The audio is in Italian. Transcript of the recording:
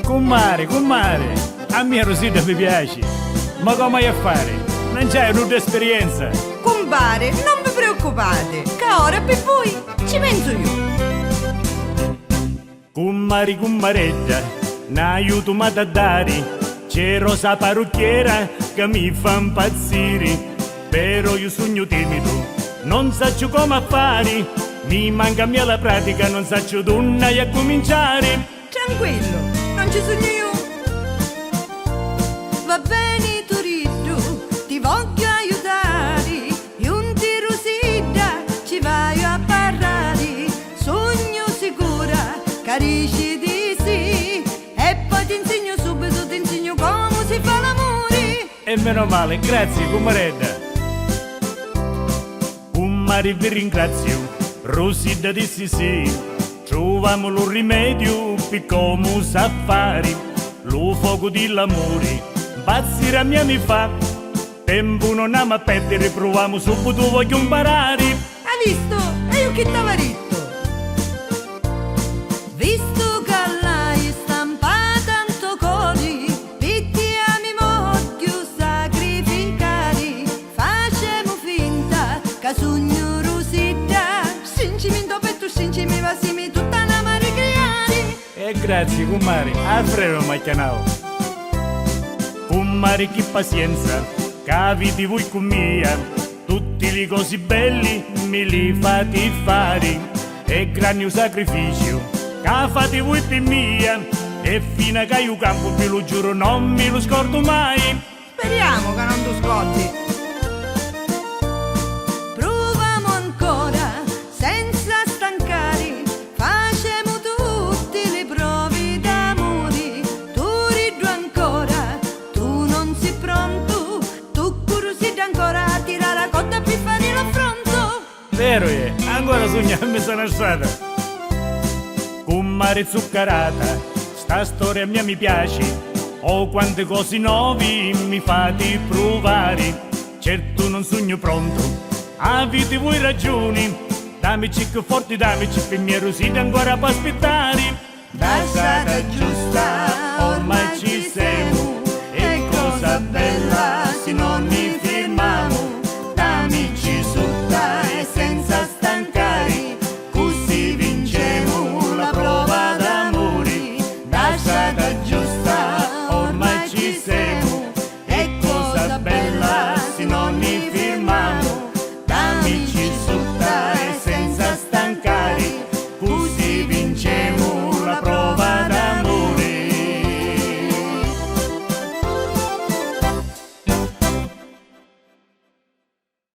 Comare, a mia Rosita mi piace, ma come vai a fare? Non c'hai un'esperienza. Compare, non vi preoccupate, che ora per voi ci penso io. Commaretta, n'aiuto ma da dare, c'è Rosa parrucchiera che mi fa impazzire, però io sogno timido, non saccio come fare, mi manca mia la pratica, non saccio donna a cominciare. Tranquillo, non ci sogno io. Va bene Turiddu, ti voglio aiutare, io un tiro Rosita, ci vai a parlare, sogno sicura, carisci di sì, e poi ti insegno subito, ti insegno come si fa l'amore. E meno male, grazie Commaretta. Commare vi ringrazio, Rosita disse sì. Troviamo lo rimedio per come sa fare, lo fuoco dell'amore, pazzire a mia mi fa, tempo non ama a perdere, proviamo subito, voglio imparare. Hai visto? E io che t'ava detto? Visto che l'hai stampata tanto cori, pitti a mi voglio sacrificare, facciamo finta che sogno Rosita, scincimento per tu, scincimi vasimi tutta una mare creare. E grazie Commare, Alfredo mi ha chiamato. Commare che pazienza, capiti voi con mia, tutti le cose belli me li fate fare, e grande sacrificio, che fate voi per mia, e fino a che io campo ve lo giuro non me lo scordo mai. Speriamo che non tu scotti. Proviamo ancora, senza stancare, facciamo tutte le prove d'amore. Tu ridu ancora, tu non sei pronto, tu curiosità ancora a tirare la cotta per fare l'affronto. Vero è, ancora sognarmi sono stata. Commare zuccherata, sta storia mia mi piace, oh quante cose nuove mi fate provare. Certo non sogno pronto, avete voi ragioni, dammi cicco forti, dammi per mia Rosita ancora per aspettare. La strada giusta ormai ci